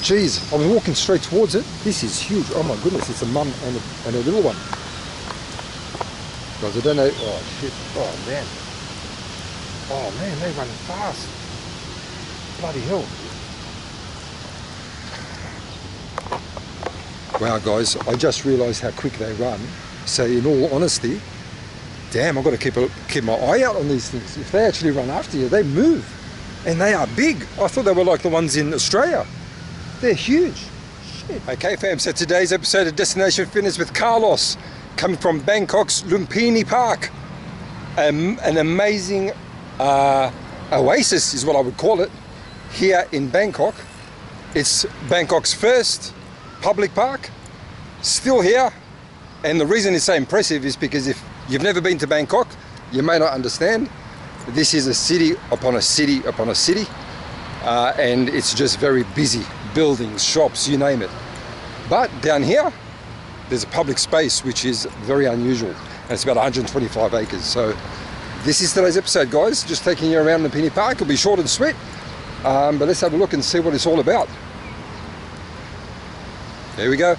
Jeez, I was walking straight towards it. This is huge. Oh my goodness, it's a mum and a little one. Guys, I don't know. Oh shit. Oh man. Oh man, they run fast. Bloody hell. Wow guys, I just realised how quick they run. So in all honesty, damn, I've got to keep my eye out on these things. If they actually run after you, they move. And they are big. I thought they were like the ones in Australia. They're huge. Shit. Okay fam, so today's episode of Destination Fitness with Carlos, coming from Bangkok's Lumpini Park. An amazing oasis is what I would call it, here in Bangkok. It's Bangkok's first public park, still here. And the reason it's so impressive is because if you've never been to Bangkok, you may not understand. This is a city upon a city upon a city, and it's just very busy. Buildings, shops, you name it. But down here, there's a public space which is very unusual, and it's about 125 acres. So this is today's episode, guys. Just taking you around Lumpini Park. It'll be short and sweet, but let's have a look and see what it's all about. There we go.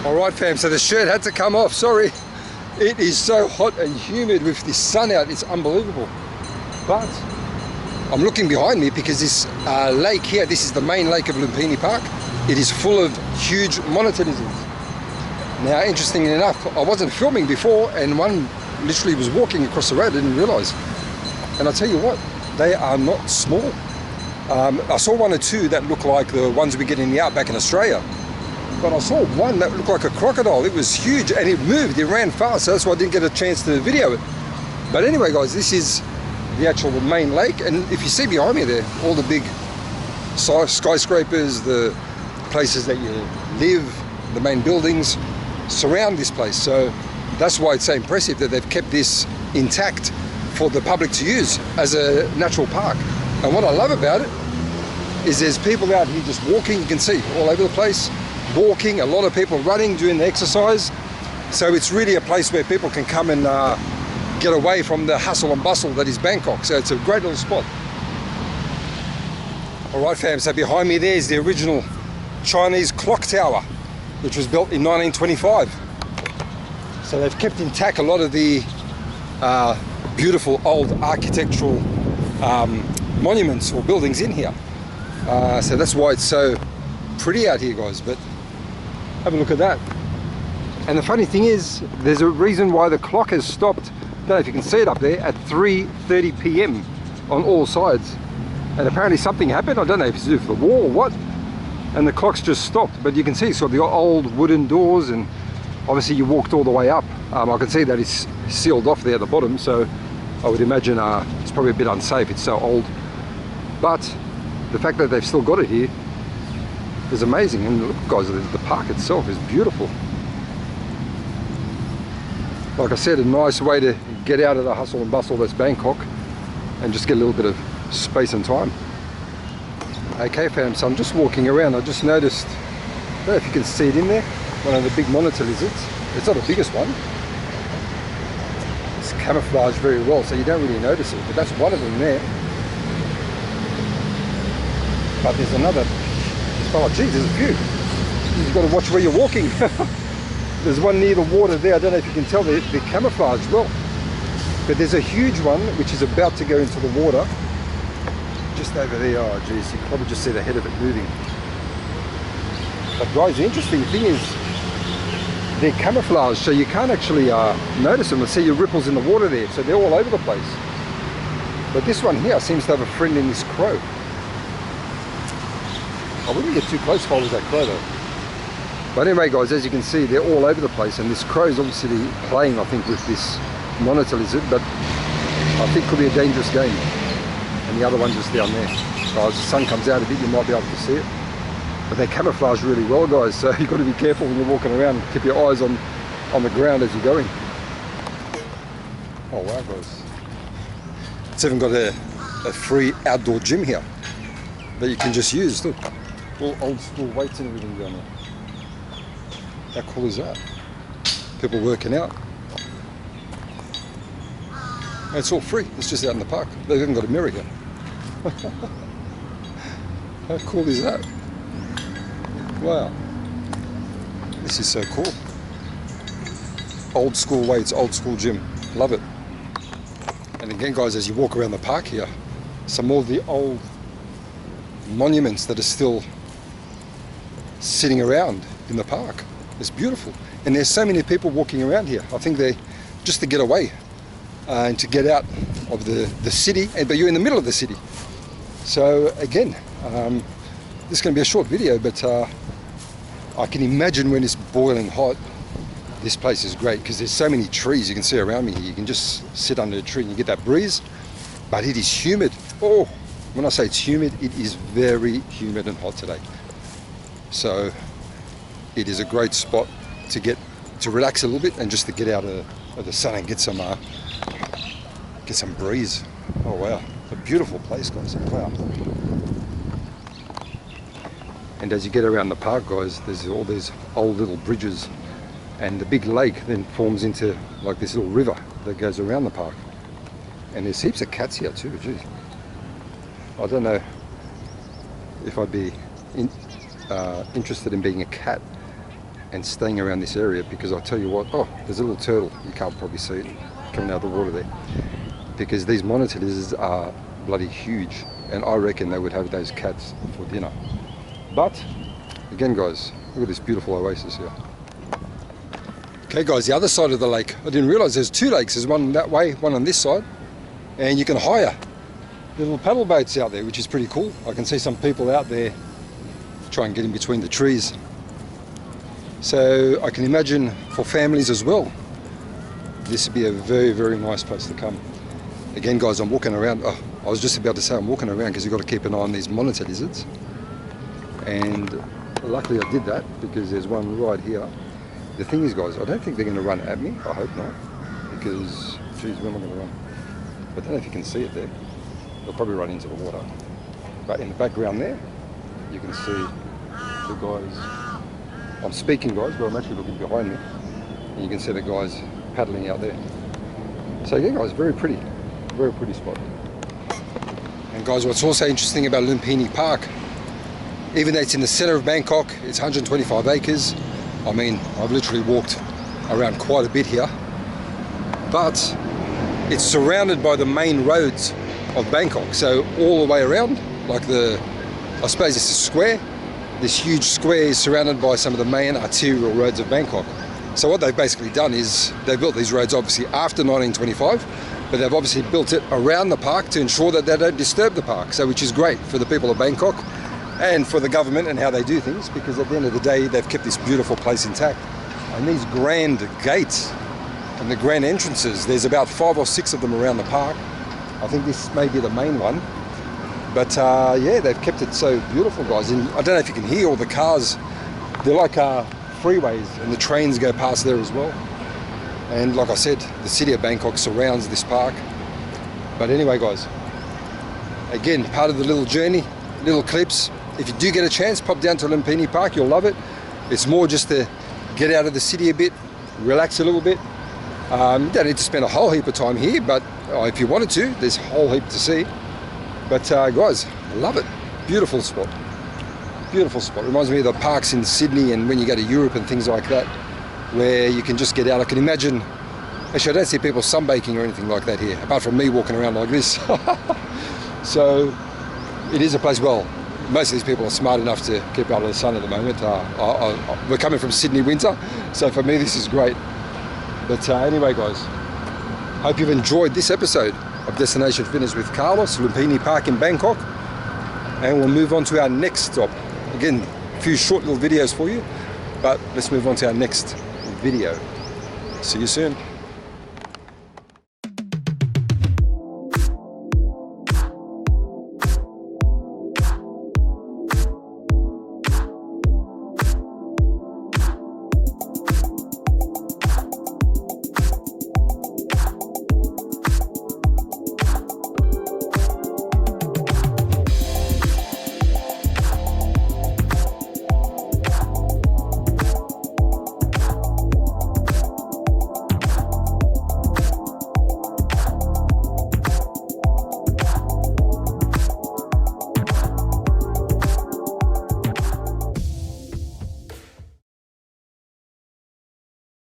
Alright fam, so the shirt had to come off, sorry. It is so hot and humid with the sun out, it's unbelievable. But I'm looking behind me because this lake here, this is the main lake of Lumpini Park. It is full of huge monitor lizards. Now, interestingly enough, I wasn't filming before and one literally was walking across the road, I didn't realise. And I'll tell you what, they are not small. I saw one or two that look like the ones we get in the outback in Australia. But I saw one that looked like a crocodile. It was huge and it moved, it ran fast, so that's why I didn't get a chance to video it. But anyway guys, this is the actual main lake, and if you see behind me there, all the big skyscrapers, the places that you live, the main buildings surround this place. So that's why it's so impressive that they've kept this intact for the public to use as a natural park. And what I love about it is there's people out here just walking, you can see all over the place, walking, a lot of people running, doing the exercise. So it's really a place where people can come and get away from the hustle and bustle that is Bangkok. So it's a great little spot. Alright fam, so behind me there is the original Chinese clock tower, which was built in 1925. So they've kept intact a lot of the beautiful old architectural monuments or buildings in here. So that's why it's so pretty out here guys, but have a look at that. And the funny thing is, there's a reason why the clock has stopped. I don't know if you can see it up there, at 3:30 p.m. on all sides. And apparently something happened, I don't know if it's due to the war or what, and the clock's just stopped. But you can see it's got the old wooden doors, and obviously you walked all the way up. I can see that it's sealed off there at the bottom, so I would imagine it's probably a bit unsafe, it's so old. But the fact that they've still got it here is amazing. And look guys, the park itself is beautiful. Like I said, a nice way to get out of the hustle and bustle that's Bangkok and just get a little bit of space and time. Okay fam, so I'm just walking around. I just noticed, I don't know if you can see it in there, one of the big monitor lizards. It's not the biggest one. It's camouflaged very well, so you don't really notice it, but that's one of them there. But there's another. Oh geez, there's a few. You've got to watch where you're walking. There's one near the water there. I don't know if you can tell, they're camouflaged well. But there's a huge one which is about to go into the water. Just over there. Oh geez, you can probably just see the head of it moving. But guys, the interesting thing is they're camouflaged, so you can't actually notice them. Let's see your ripples in the water there, so they're all over the place. But this one here seems to have a friend in this crow. I wouldn't get too close if I was that crow though. But anyway guys, as you can see, they're all over the place, and this crow is obviously playing, I think, with this monitor lizard, but I think could be a dangerous game. And the other one just down there. So as the sun comes out a bit, you might be able to see it. But they camouflage really well guys, so you've got to be careful when you're walking around. Keep your eyes on the ground as you're going. Oh wow guys, It's even got a free outdoor gym here that you can just use. Look, all old school weights and everything down there. How cool is that? People working out. And it's all free. It's just out in the park. They've even got a mirror here. How cool is that? Wow. This is so cool. Old school weights, old school gym. Love it. And again, guys, as you walk around the park here, some more of the old monuments that are still sitting around in the park. It's beautiful. And there's so many people walking around here. I think they're just to get away and to get out of the city, but you're in the middle of the city. So again, this is going to be a short video, but I can imagine when it's boiling hot, this place is great because there's so many trees you can see around me here. You can just sit under a tree and you get that breeze, but it is humid. Oh, when I say it's humid, it is very humid and hot today. So it is a great spot to relax a little bit and just to get out of the sun and get some breeze. Oh wow, it's a beautiful place, guys. Wow. And as you get around the park, guys, there's all these old little bridges, and the big lake then forms into like this little river that goes around the park. And there's heaps of cats here too. Geez, I don't know if I'd be interested in being a cat and staying around this area, because I'll tell you what, oh, there's a little turtle, you can't probably see it coming out of the water there, because these monitor lizards are bloody huge, and I reckon they would have those cats for dinner. But again, guys, look at this beautiful oasis here. Okay guys, the other side of the lake, I didn't realize there's two lakes. There's one that way, one on this side, and you can hire little paddle boats out there, which is pretty cool. I can see some people out there try and get in between the trees. So I can imagine for families as well, this would be a very, very nice place to come. Again, guys, I'm walking around. Oh, I was just about to say I'm walking around because you've got to keep an eye on these monitor lizards. And luckily I did that because there's one right here. The thing is, guys, I don't think they're going to run at me. I hope not, because, geez, where am I going to run? I don't know if you can see it there. They'll probably run into the water. But in the background there, you can see the guys. I'm speaking, guys, but I'm actually looking behind me, and you can see the guys paddling out there. So yeah, guys, very pretty spot. And guys, what's also interesting about Lumpini Park, even though it's in the center of Bangkok, it's 125 acres. I mean, I've literally walked around quite a bit here, but it's surrounded by the main roads of Bangkok. So all the way around, like I suppose it's a square. This huge square is surrounded by some of the main arterial roads of Bangkok. So what they've basically done is they've built these roads obviously after 1925, but they've obviously built it around the park to ensure that they don't disturb the park. So which is great for the people of Bangkok and for the government and how they do things, because at the end of the day they've kept this beautiful place intact. And these grand gates and the grand entrances, there's about 5 or 6 of them around the park. I think this may be the main one. But yeah, they've kept it so beautiful, guys. And I don't know if you can hear all the cars. They're like freeways, and the trains go past there as well. And like I said, the city of Bangkok surrounds this park. But anyway, guys, again, part of the little journey, little clips. If you do get a chance, pop down to Lumpini Park. You'll love it. It's more just to get out of the city a bit, relax a little bit. You don't need to spend a whole heap of time here, but if you wanted to, there's a whole heap to see. But guys, love it. Beautiful spot. Beautiful spot. Reminds me of the parks in Sydney and when you go to Europe and things like that, where you can just get out. I can imagine, actually I don't see people sunbaking or anything like that here, apart from me walking around like this. So it is a place, well, most of these people are smart enough to keep out of the sun at the moment. We're coming from Sydney winter, so for me this is great. But anyway, guys, hope you've enjoyed this episode of Destination Fitness with Carlos, Lumpini Park in Bangkok, and we'll move on to our next stop. Again, a few short little videos for you, but let's move on to our next video. See you soon.